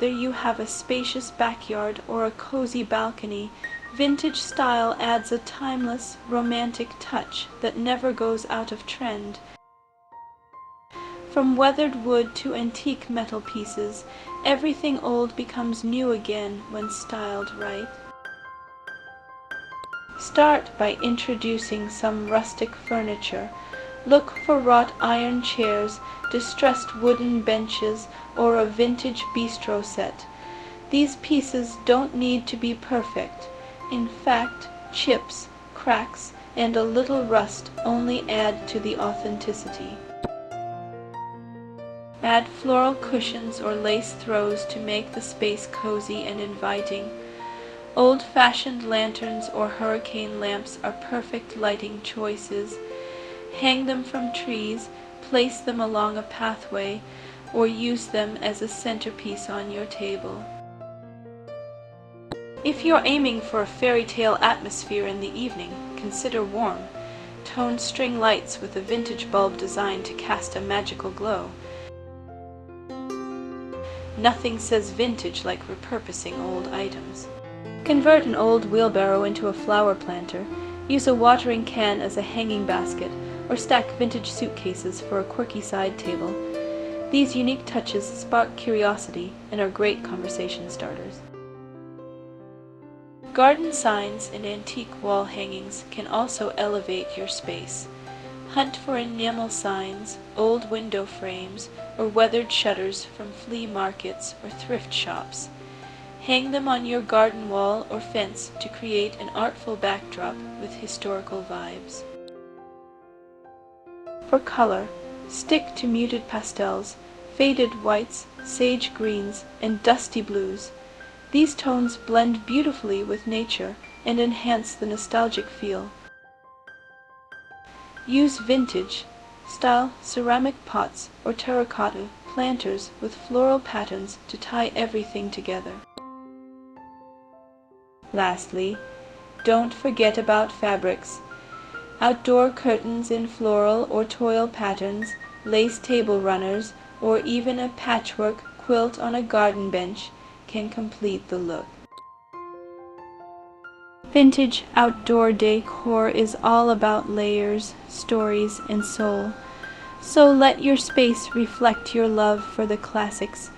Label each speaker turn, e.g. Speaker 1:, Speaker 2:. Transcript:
Speaker 1: Whether you have a spacious backyard or a cozy balcony, vintage style adds a timeless, romantic touch that never goes out of trend. From weathered wood to antique metal pieces, everything old becomes new again when styled right. Start by introducing some rustic furniture. Look for wrought iron chairs, distressed wooden benches, or a vintage bistro set. These pieces don't need to be perfect. In fact, chips, cracks, and a little rust only add to the authenticity. Add floral cushions or lace throws to make the space cozy and inviting. Old-fashioned lanterns or hurricane lamps are perfect lighting choices. Hang them from trees, place them along a pathway, or use them as a centerpiece on your table. If you're aiming for a fairy tale atmosphere in the evening, consider warm, toned string lights with a vintage bulb design to cast a magical glow. Nothing says vintage like repurposing old items. Convert an old wheelbarrow into a flower planter, use a watering can as a hanging basket, or stack vintage suitcases for a quirky side table. These unique touches spark curiosity and are great conversation starters. Garden signs and antique wall hangings can also elevate your space. Hunt for enamel signs, old window frames, or weathered shutters from flea markets or thrift shops. Hang them on your garden wall or fence to create an artful backdrop with historical vibes. For color, stick to muted pastels, faded whites, sage greens, and dusty blues. These tones blend beautifully with nature and enhance the nostalgic feel. Use vintage style ceramic pots or terracotta planters with floral patterns to tie everything together. Lastly, don't forget about fabrics. Outdoor curtains in floral or toile patterns, lace table runners, or even a patchwork quilt on a garden bench can complete the look. Vintage outdoor decor is all about layers, stories, and soul. So let your space reflect your love for the classics